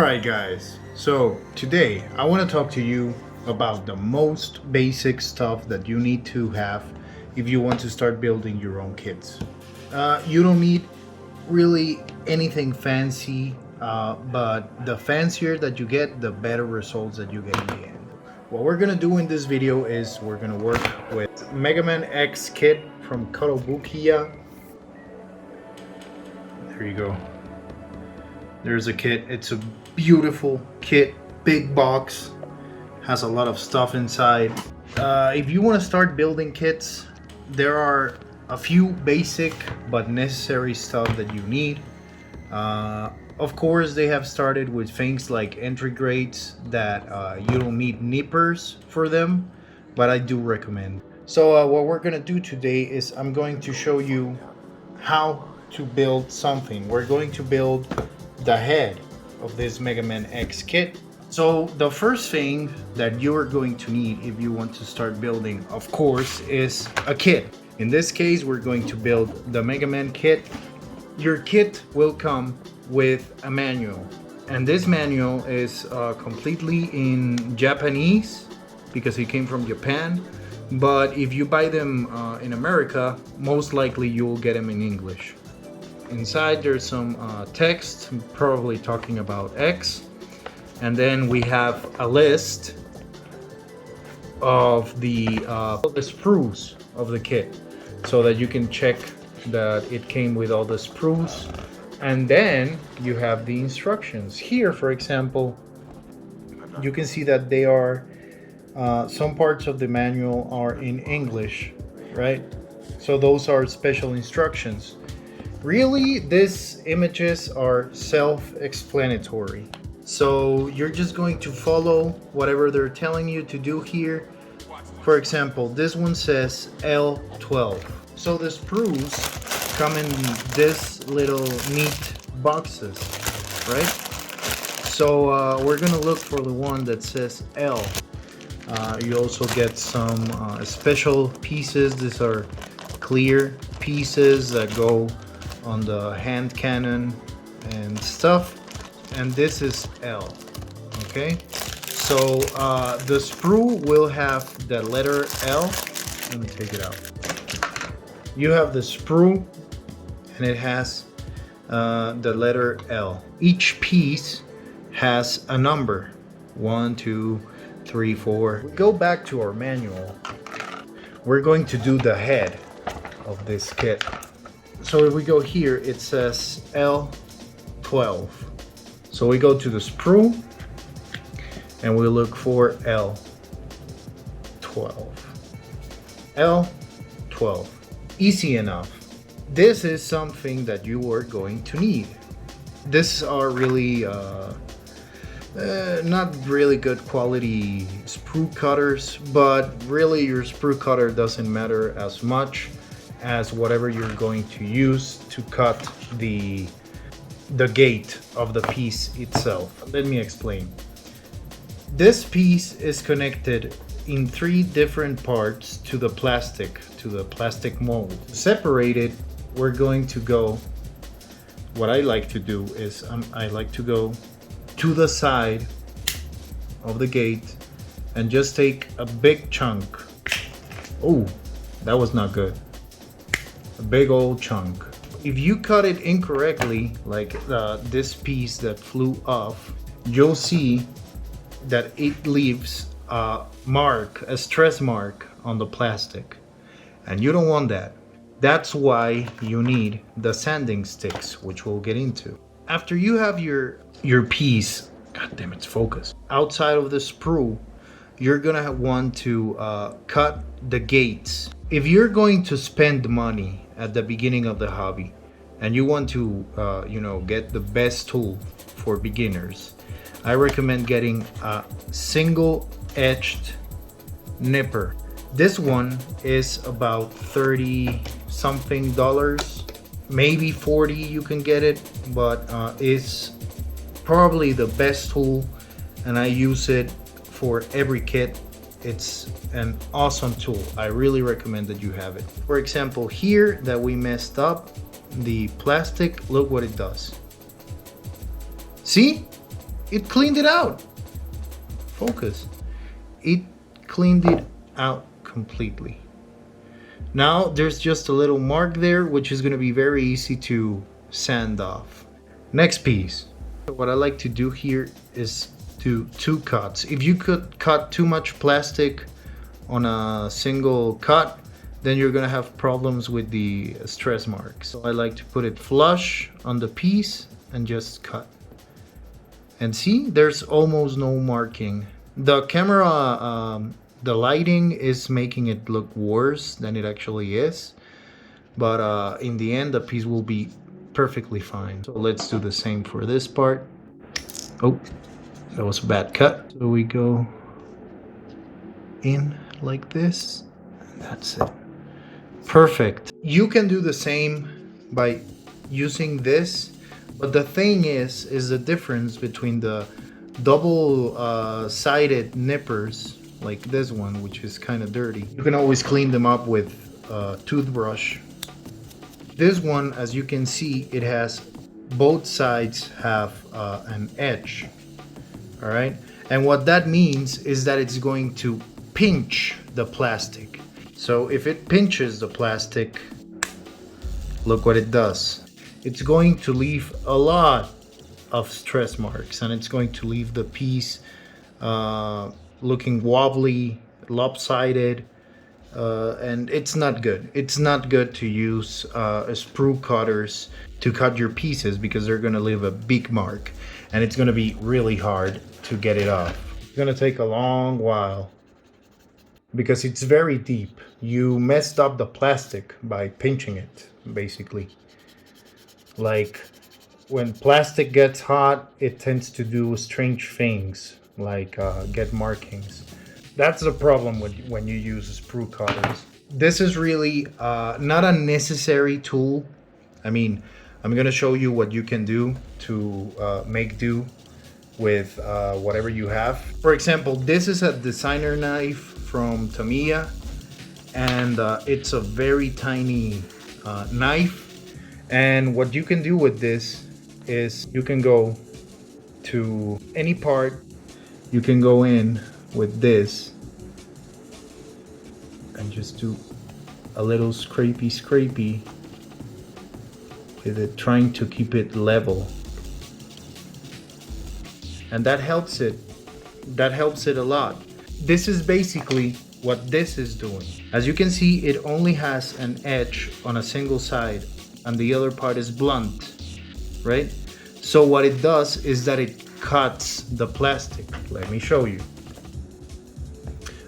Alright guys, so today I want to talk to you about the most basic stuff that you need to have if you want to start building your own kits. You don't need really anything fancy, but the fancier that you get, the better results that you get in the end. What we're gonna do in this video is we're gonna work with Mega Man X kit from Kotobukiya. There you go. There's a kit. It's a beautiful kit, big box, has a lot of stuff inside. If you want to start building kits, there are a few basic but necessary stuff that you need. Of course, they have started with things like entry grades that you don't need nippers for them, but I do recommend. So what we're gonna do today is I'm going to show you how to build something. We're going to build the head of this Mega Man X kit. So the first thing that you're going to need if you want to start building, of course, is a kit. In this case, we're going to build the Mega Man kit. Your kit will come with a manual, and this manual is completely in Japanese because it came from Japan. But if you buy them in America, most likely you'll get them in English. Inside there's some text, probably talking about X, and then we have a list of the sprues of the kit, so that you can check that it came with all the sprues. And then you have the instructions. Here, for example, you can see that they are some parts of the manual are in English, right? So those are special instructions. Really, these images are self-explanatory. So you're just going to follow whatever they're telling you to do here. For example, this one says L12. So the sprues come in these little neat boxes, right? So we're gonna look for the one that says L. You also get some special pieces. These are clear pieces that go on the hand cannon and stuff, and this is L. Okay, so the sprue will have the letter L. Let me take it out. You have the sprue and it has the letter L. Each piece has a number: 1, 2, 3, 4. We go back to our manual. We're going to do the head of this kit. So if we go here, it says L12. So we go to the sprue and we look for L12. L12. Easy enough. This is something that you are going to need. These are really not really good quality sprue cutters, but really your sprue cutter doesn't matter as much as whatever you're going to use to cut the gate of the piece itself. Let me explain. This piece is connected in 3 different parts to the plastic mold. Separated, we're going to go, what I like to do is I like to go to the side of the gate and just take a big chunk. Oh, that was not good. A big old chunk. If you cut it incorrectly, like this piece that flew off, you'll see that it leaves a mark, a stress mark on the plastic, and you don't want that. That's why you need the sanding sticks, which we'll get into. After you have your piece, god damn it's focused, outside of the sprue, you're gonna want to cut the gates. If you're going to spend money at the beginning of the hobby and you want to get the best tool for beginners, I recommend getting a single edged nipper. This one is about $30 something, maybe 40 you can get it, but it's probably the best tool, and I use it for every kit. It's an awesome tool. I really recommend that you have it. For example, here that we messed up the plastic, look what it does. See? it cleaned it out. Focus. It cleaned it out completely. Now there's just a little mark there, which is going to be very easy to sand off. Next piece. What I like to do here is do 2 cuts. If you could cut too much plastic on a single cut, then you're gonna have problems with the stress marks. So I like to put it flush on the piece and just cut. And see, there's almost no marking. The camera, the lighting is making it look worse than it actually is. But in the end, the piece will be perfectly fine. So let's do the same for this part. Oh, that was a bad cut. So we go in like this, and that's it. Perfect. You can do the same by using this, but the thing is the difference between the double sided nippers like this one, which is kind of dirty. You can always clean them up with a toothbrush. This one, as you can see, it has both sides have an edge. All right, and what that means is that it's going to pinch the plastic. So if it pinches the plastic, look what it does. It's going to leave a lot of stress marks, and it's going to leave the piece looking wobbly, lopsided, and it's not good. It's not good to use sprue cutters to cut your pieces, because they're going to leave a big mark, and it's going to be really hard to get it off. It's going to take a long while because it's very deep. You messed up the plastic by pinching it, basically. Like when plastic gets hot, it tends to do strange things, like get markings. That's the problem when you use sprue cutters. This is really not a necessary tool. I mean, I'm gonna show you what you can do to make do with whatever you have. For example, this is a designer knife from Tamiya, and it's a very tiny knife. And what you can do with this is you can go to any part, you can go in with this and just do a little scrapey with it, trying to keep it level. And that helps it a lot. This is basically what this is doing. As you can see, it only has an edge on a single side and the other part is blunt, right? So what it does is that it cuts the plastic. Let me show you.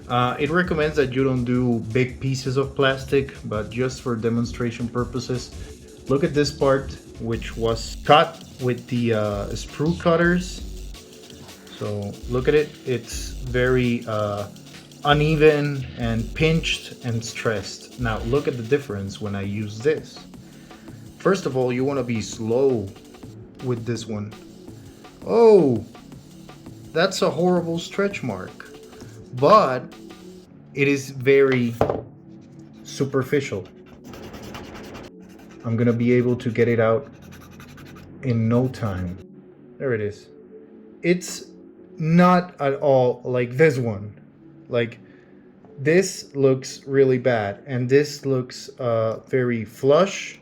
It recommends that you don't do big pieces of plastic, but just for demonstration purposes, look at this part, which was cut with the sprue cutters. So look at it, it's very uneven and pinched and stressed. Now look at the difference when I use this. First of all, you want to be slow with this one. Oh, that's a horrible stretch mark, but it is very superficial. I'm gonna be able to get it out in no time. There it is. It's not at all like this one. Like, this looks really bad, and this looks very flush.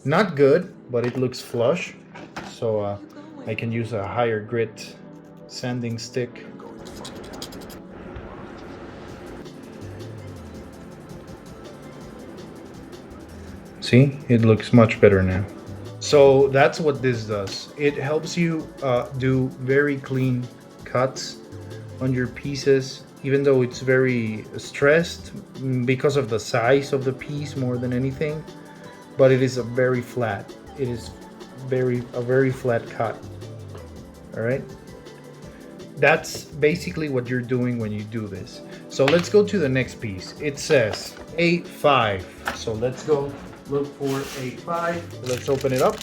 Not good, but it looks flush. So I can use a higher grit sanding stick. See, it looks much better now. So that's what this does. It helps you do very clean cuts on your pieces, even though it's very stressed because of the size of the piece more than anything. But it is a very flat. It is a very flat cut. All right. That's basically what you're doing when you do this. So let's go to the next piece. It says A5. So let's go look for A5. Let's open it up.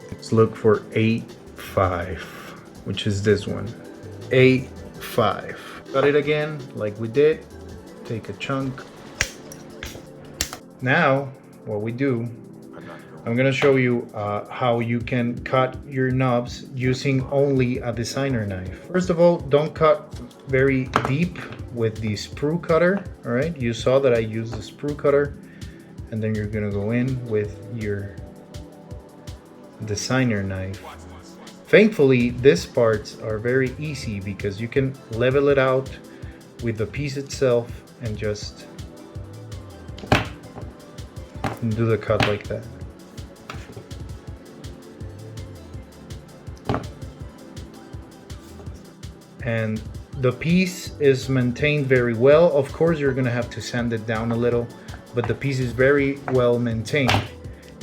Let's look for A5, which is this one. A5. Cut it again like we did. Take a chunk. Now what we do, I'm gonna show you how you can cut your knobs using only a designer knife. First of all, don't cut very deep with the sprue cutter. All right, you saw that I used the sprue cutter, and then you're gonna go in with your designer knife. Thankfully, these parts are very easy because you can level it out with the piece itself and just do the cut like that. And the piece is maintained very well. Of course, you're gonna have to sand it down a little, but the piece is very well maintained.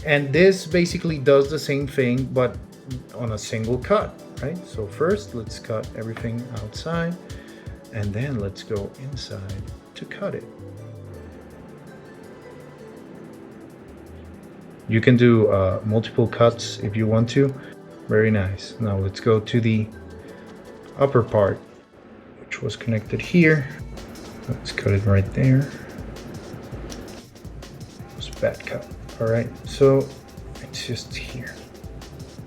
And this basically does the same thing, but on a single cut, right? So first, let's cut everything outside, and then let's go inside to cut it. You can do multiple cuts if you want to. Very nice. Now let's go to the upper part, which was connected here. Let's cut it right there. It was a bad cut. All right, so it's just here.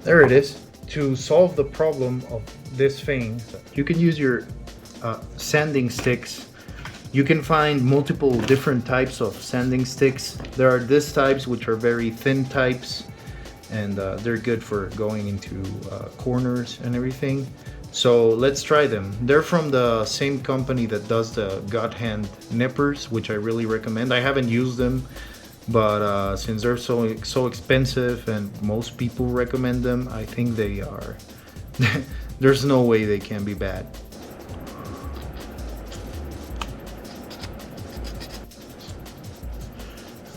There it is. To solve the problem of this thing, you can use your sanding sticks. You can find multiple different types of sanding sticks. There are these types, which are very thin types, and they're good for going into corners and everything. So let's try them. They're from the same company that does the God Hand nippers, which I really recommend. I haven't used them, but since they're so expensive and most people recommend them, I think they are. There's no way they can be bad.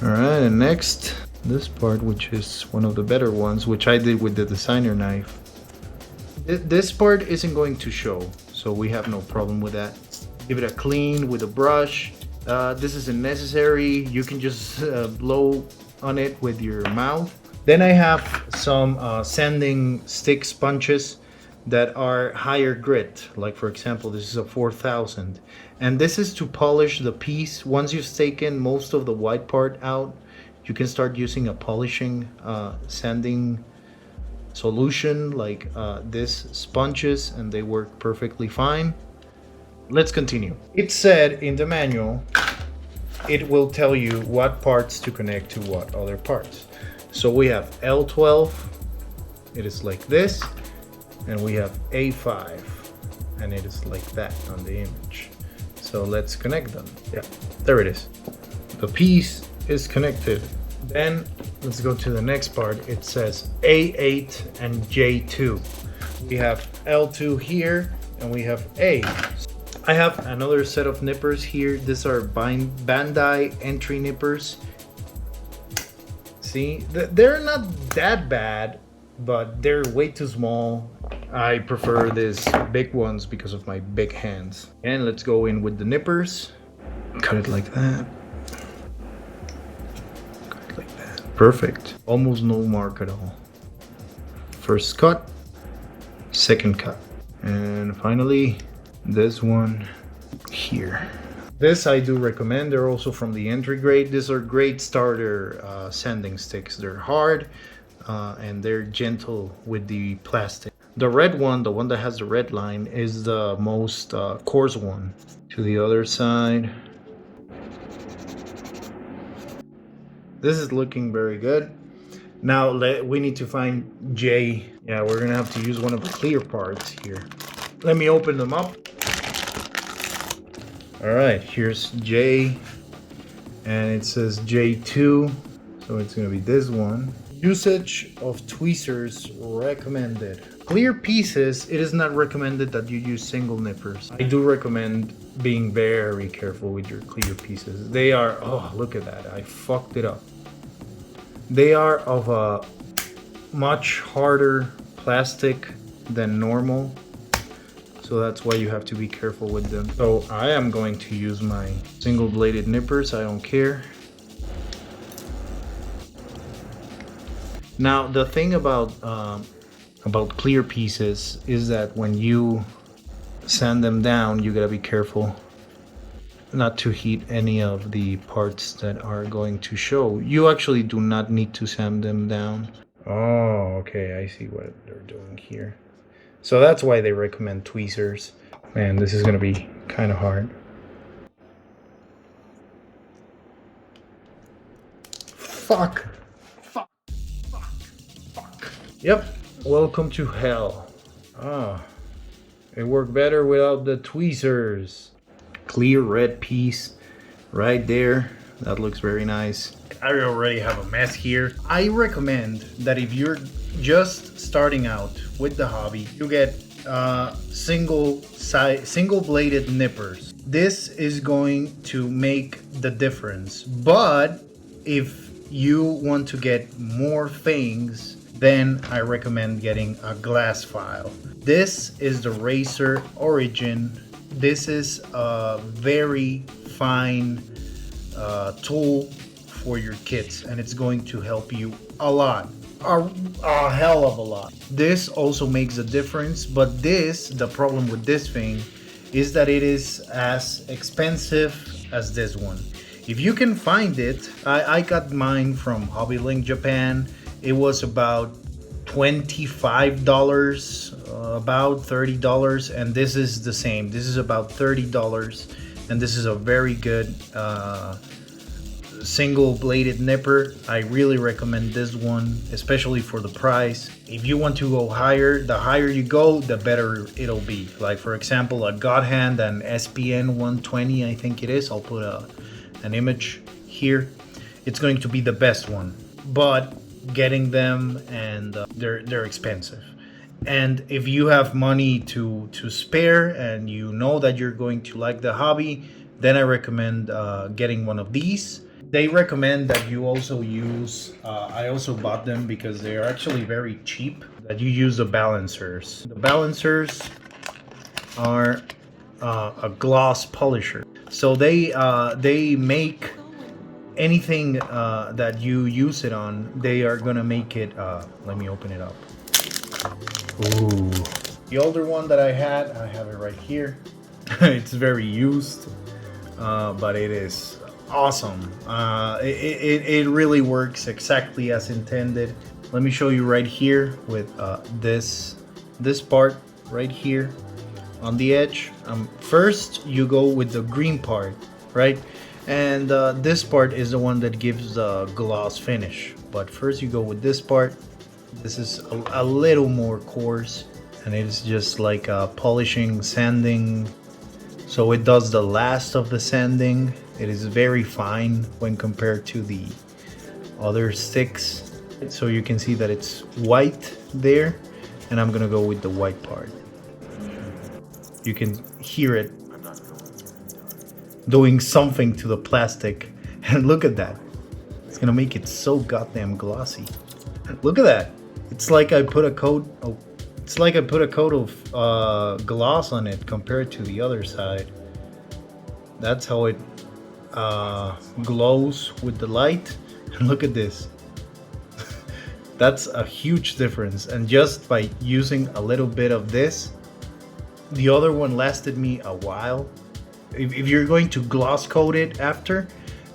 All right, and next, this part, which is one of the better ones, which I did with the designer knife. This part isn't going to show, so we have no problem with that. Give it a clean with a brush. This isn't necessary. You can just blow on it with your mouth. Then I have some sanding stick sponges that are higher grit. Like for example, this is a 4000. And this is to polish the piece. Once you've taken most of the white part out, you can start using a polishing sanding solution like this sponges, and they work perfectly fine. Let's continue. It said in the manual, it will tell you what parts to connect to what other parts. So we have L12, it is like this, and we have A5, and it is like that on the image. So let's connect them. Yeah, there it is. The piece is connected. Then let's go to the next part. It says A8 and J2. We have L2 here, and we have A. I have another set of nippers here. These are Bandai entry nippers. See, they're not that bad, but they're way too small. I prefer these big ones because of my big hands. And let's go in with the nippers. Cut it like that. Cut it like that. Perfect. Almost no mark at all. First cut, second cut. And finally, this one here. This I do recommend. They're also from the entry grade. These are great starter sanding sticks. They're hard and they're gentle with the plastic. The red one, the one that has the red line, is the most coarse one. To the other side. This is looking very good. Now we need to find J. Yeah, we're gonna have to use one of the clear parts here. Let me open them up. All right, here's J, and it says J2, so it's gonna be this one. Usage of tweezers recommended. Clear pieces, it is not recommended that you use single nippers. I do recommend being very careful with your clear pieces. They are, oh, look at that, I fucked it up. They are of a much harder plastic than normal. So that's why you have to be careful with them. So I am going to use my single bladed nippers, I don't care. Now the thing about clear pieces is that when you sand them down, you gotta be careful not to heat any of the parts that are going to show. You actually do not need to sand them down. Oh, okay, I see what they're doing here. So that's why they recommend tweezers. Man, this is gonna be kind of hard. Fuck. Fuck. Fuck. Fuck. Yep. Welcome to hell. Ah. It worked better without the tweezers. Clear red piece right there. That looks very nice. I already have a mess here. I recommend that if you're just starting out with the hobby, you get single bladed nippers. This is going to make the difference. But if you want to get more things, then I recommend getting a glass file. This is the Racer Origin. This is a very fine tool for your kits, and it's going to help you a lot. A hell of a lot. This also makes a difference, but the problem with this thing is that it is as expensive as this one. If you can find it, I got mine from HobbyLink Japan. It was about $25, about $30, and this is the same. This is about $30, and this is a very good single bladed nipper. I really recommend this one, especially for the price. If you want to go higher, the higher you go, the better it'll be. Like for example, a God Hand and SPN 120, I think it is. I'll put an image here. It's going to be the best one, but getting them, and they're expensive. And if you have money to spare and you know that you're going to like the hobby, then I recommend getting one of these. They recommend that you also use, I also bought them because they are actually very cheap, that you use the balancers. The balancers are a gloss polisher. So they make anything that you use it on, they are gonna make it, let me open it up. Ooh. The older one that I have it right here. It's very used, but it is awesome. It really works exactly as intended. Let me show you right here with this part right here on the edge. First you go with the green part, right? And this part is the one that gives the gloss finish. But first you go with this part. This is a little more coarse, and it's just like polishing, sanding. So it does the last of the sanding. It is very fine when compared to the other sticks. So you can see that it's white there, and I'm gonna go with the white part. You can hear it doing something to the plastic, and look at that. It's gonna make it so goddamn glossy. Look at that. It's like I put a coat. Oh, it's like I put a coat of gloss on it compared to the other side. That's how it glows with the light. And look at this. That's a huge difference. And just by using a little bit of this, the other one lasted me a while. If you're going to gloss coat it after,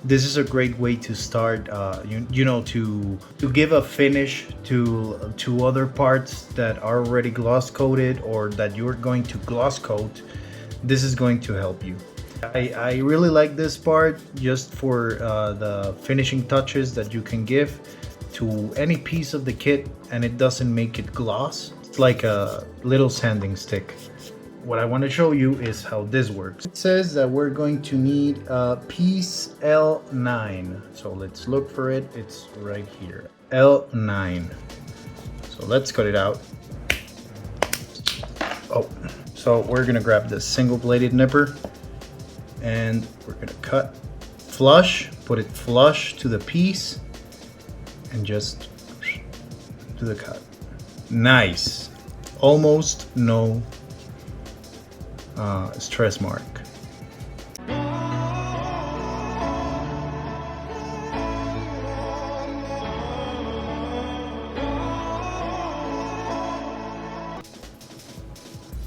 this is a great way to start, you know, to give a finish to other parts that are already gloss coated or that you're going to gloss coat. This is going to help you. I really like this part just for the finishing touches that you can give to any piece of the kit, and it doesn't make it gloss. It's like a little sanding stick. What I want to show you is how this works. It says that we're going to need a piece L9. So let's look for it. It's right here. L9. So let's cut it out. Oh, so we're going to grab the single bladed nipper and we're going to cut flush, put it flush to the piece and just do the cut. Nice. Almost no stress mark.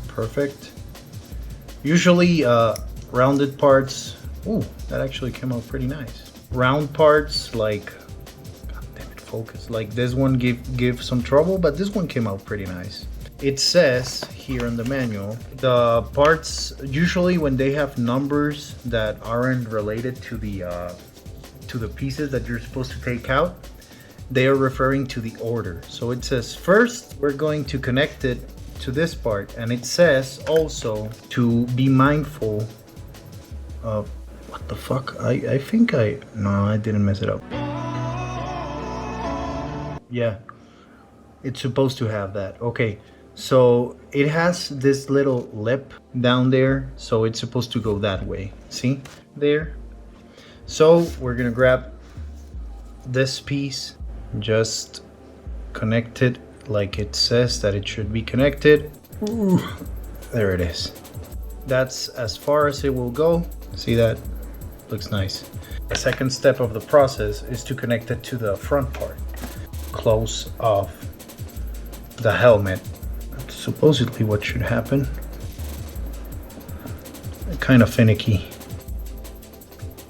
Perfect. Usually rounded parts Ooh, that actually came out pretty nice. Round parts like, god damn it, focus. Like this one give some trouble, but this one came out pretty nice. It says here in the manual, the parts usually when they have numbers that aren't related to the pieces that you're supposed to take out, they are referring to the order. So it says first we're going to connect it to this part, and it says also to be mindful of what the fuck. I think no, I didn't mess it up. Yeah, it's supposed to have that. Okay, so it has this little lip down there, so it's supposed to go that way. See there? So we're gonna grab this piece, just connect it like it says that it should be connected. Ooh, there it is. That's as far as it will go. See that? Looks nice. The second step of the process is to connect it to the front part, close off the helmet. That's supposedly what should happen. Kind of finicky.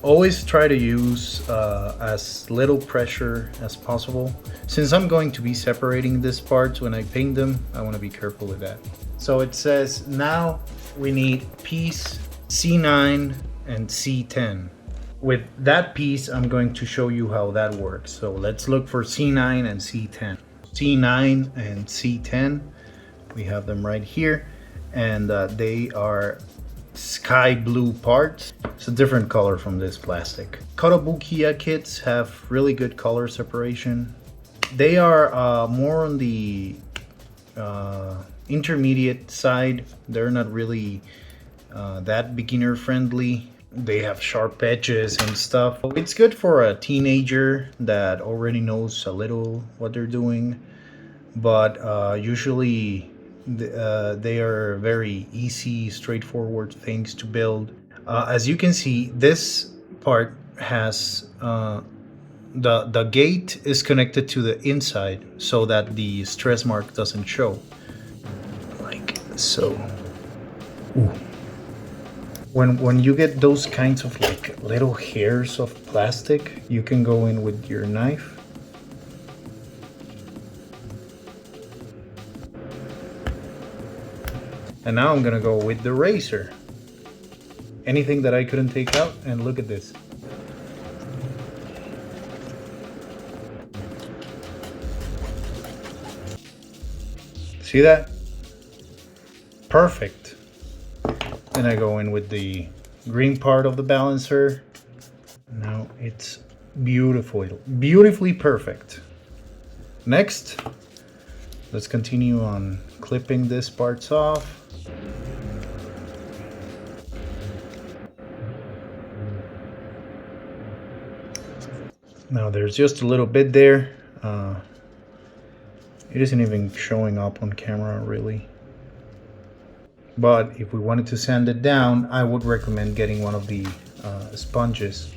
Always try to use as little pressure as possible. Since I'm going to be separating these parts when I paint them, I want to be careful with that. So it says now we need piece C9 and C10. With that piece, I'm going to show you how that works. So let's look for C9 and C10. C9 and C10, we have them right here, and they are sky blue parts. It's a different color from this plastic. Kotobukiya kits have really good color separation. They are more on the intermediate side. They're not really that beginner friendly. They have sharp edges and stuff. It's good for a teenager that already knows a little what they're doing, but usually they are very easy, straightforward things to build. As you can see, this part has the gate is connected to the inside so that the stress mark doesn't show, like so. Ooh. When you get those kinds of like little hairs of plastic, you can go in with your knife. And now I'm gonna go with the razor. Anything that I couldn't take out, and look at this. See that? Perfect. Then I go in with the green part of the balancer. Now it's beautifully perfect. Next, let's continue on clipping these parts off. Now there's just a little bit there. It isn't even showing up on camera really. But if we wanted to sand it down, I would recommend getting one of the sponges.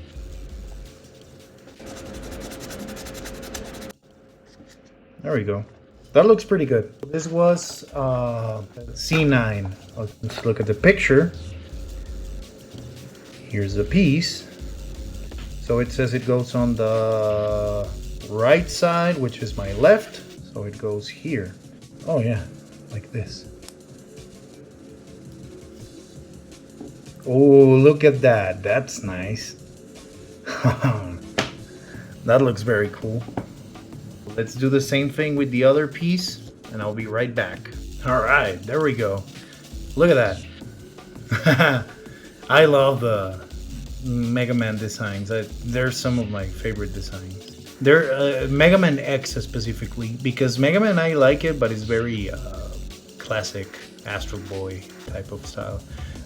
There we go. That looks pretty good. This was C9. Let's look at the picture. Here's the piece. So it says it goes on the right side, which is my left. So it goes here. Oh yeah, like this. Oh, look at that. That's nice. That looks very cool. Let's do the same thing with the other piece, and I'll be right back. All right, there we go. Look at that. I love the Mega Man designs. They're some of my favorite designs. They're Mega Man X specifically, because Mega Man, I like it, but it's very classic Astro Boy type of style.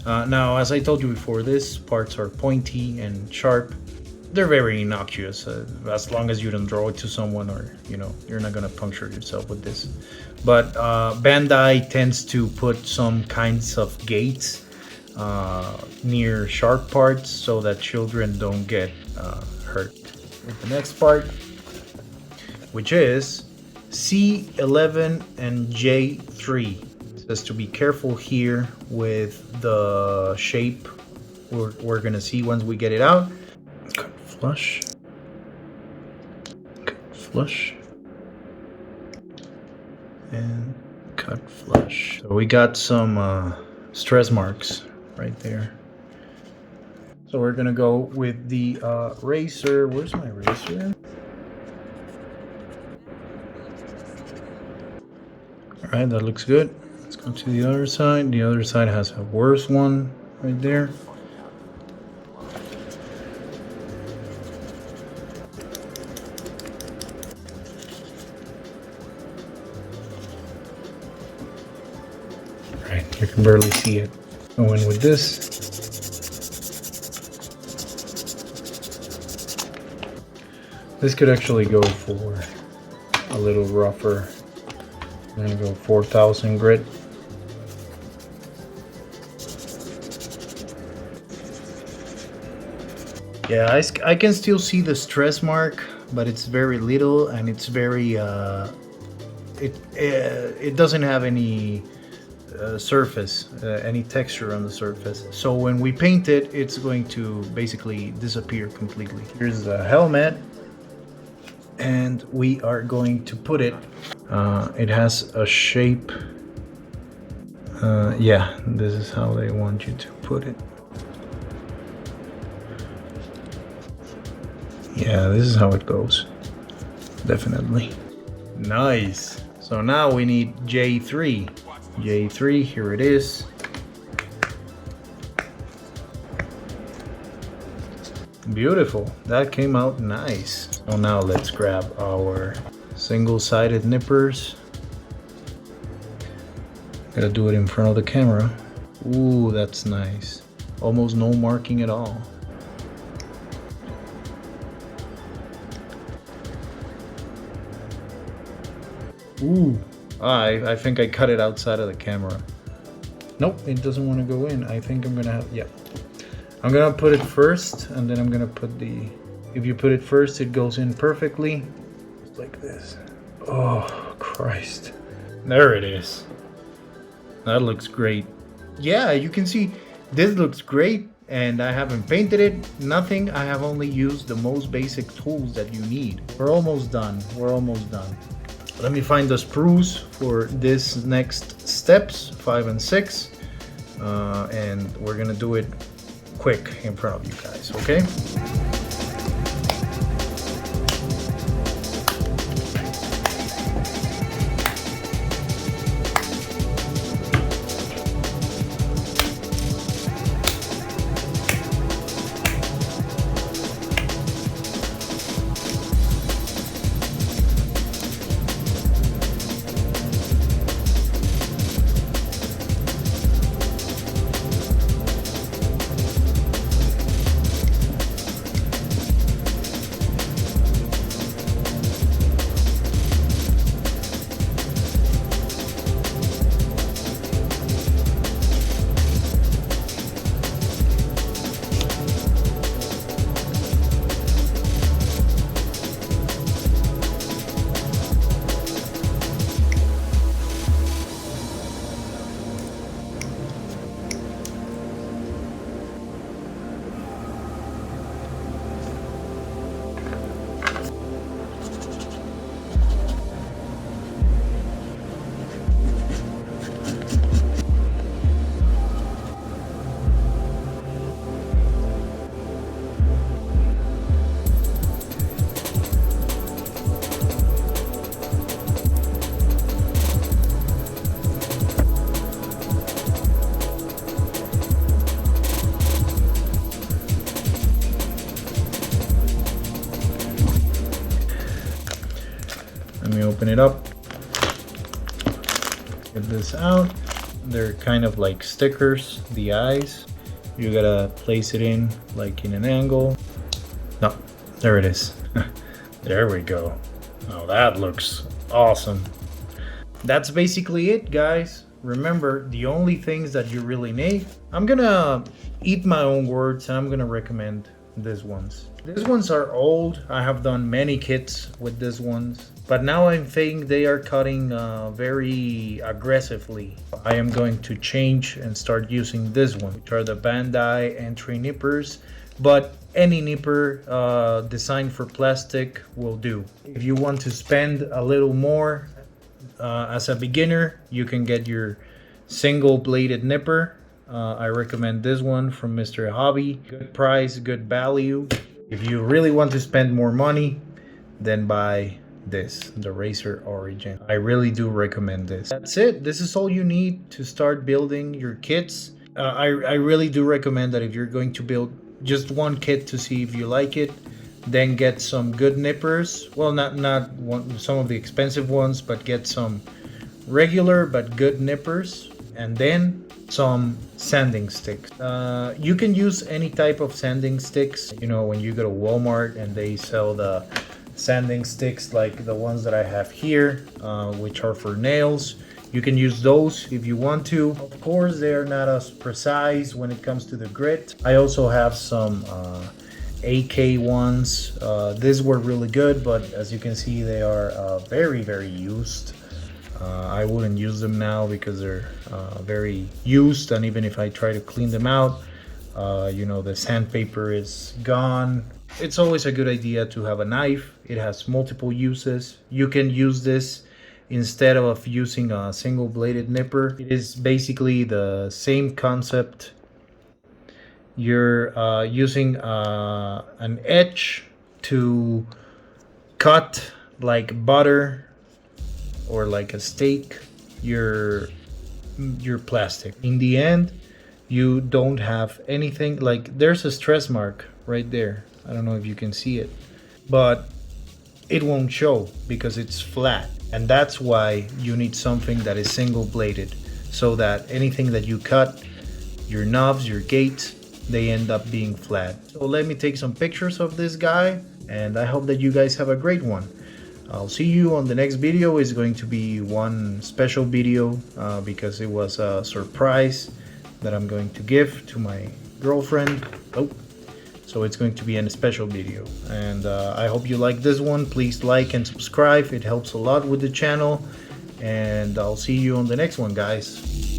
Now, as I told you before, these parts are pointy and sharp. They're very innocuous, as long as you don't draw it to someone, or you're not gonna puncture yourself with this. But Bandai tends to put some kinds of gates near sharp parts so that children don't get hurt. With the next part, which is C11 and J3. It says to be careful here with the shape we're gonna see once we get it out. Cut flush. Cut flush. And cut flush. So we got some stress marks right there. So we're gonna go with the razor. Where's my razor? All right, that looks good. Let's go to the other side. The other side has a worse one right there. All right, you can barely see it. Go in with this. This could actually go for a little rougher. I'm gonna go 4000 grit. Yeah, I can still see the stress mark, but it's very little and it's very it doesn't have any surface, any texture on the surface. So when we paint it, it's going to basically disappear completely. Here's the helmet, and we are going to put it. It has a shape. Yeah, this is how they want you to put it. Yeah, this is how it goes. Definitely. Nice. So now we need J3. J3, here it is. Beautiful. That came out nice. So now let's grab our single-sided nippers. Gotta do it in front of the camera. Ooh, that's nice. Almost no marking at all. Ooh, I think I cut it outside of the camera. Nope, it doesn't want to go in. I think I'm gonna have, yeah. I'm gonna put it first, and then I'm gonna put the, if you put it first, it goes in perfectly. Like this. Oh, Christ. There it is. That looks great. Yeah, you can see this looks great, and I haven't painted it, nothing. I have only used the most basic tools that you need. We're almost done. We're almost done. Let me find the sprues for this next steps, 5 and 6. And we're gonna do it quick in front of you guys, okay? Let me open it up. Get this out. They're kind of like stickers, the eyes. You gotta place it in like in an angle. No, there it is. There we go. Oh, that looks awesome. That's basically it, guys. Remember, the only things that you really need, I'm gonna eat my own words and I'm gonna recommend these ones. These ones are old. I have done many kits with these ones, but now I think they are cutting very aggressively. I am going to change and start using this one, which are the Bandai entry nippers, but any nipper designed for plastic will do. If you want to spend a little more as a beginner, you can get your single bladed nipper. I recommend this one from Mr. Hobby. Good price, good value. If you really want to spend more money, then buy this, the Racer Origin. I really do recommend this. That's it. This is all you need to start building your kits. I really do recommend that if you're going to build just one kit to see if you like it, then get some good nippers. Well, not one, some of the expensive ones, but get some regular but good nippers, and then some sanding sticks. You can use any type of sanding sticks. You know, when you go to Walmart and they sell the sanding sticks like the ones that I have here, which are for nails, you can use those if you want to. Of course, they're not as precise when it comes to the grit. I also have some AK ones. These were really good, but as you can see, they are very used. I wouldn't use them now because they're very used, and even if I try to clean them out, you know, the sandpaper is gone. It's always a good idea to have a knife. It has multiple uses. You can use this instead of using a single bladed nipper. It is basically the same concept. You're using an edge to cut like butter or like a steak your plastic. In the end, you don't have anything. Like, there's a stress mark right there. I don't know if you can see it, but it won't show because it's flat. And that's why you need something that is single bladed, so that anything that you cut, your knobs, your gates, they end up being flat. So let me take some pictures of this guy, and I hope that you guys have a great one. I'll see you on the next video. It's going to be one special video because it was a surprise that I'm going to give to my girlfriend. Oh, so it's going to be a special video, and I hope you like this one. Please like and subscribe. It helps a lot with the channel, and I'll see you on the next one, guys.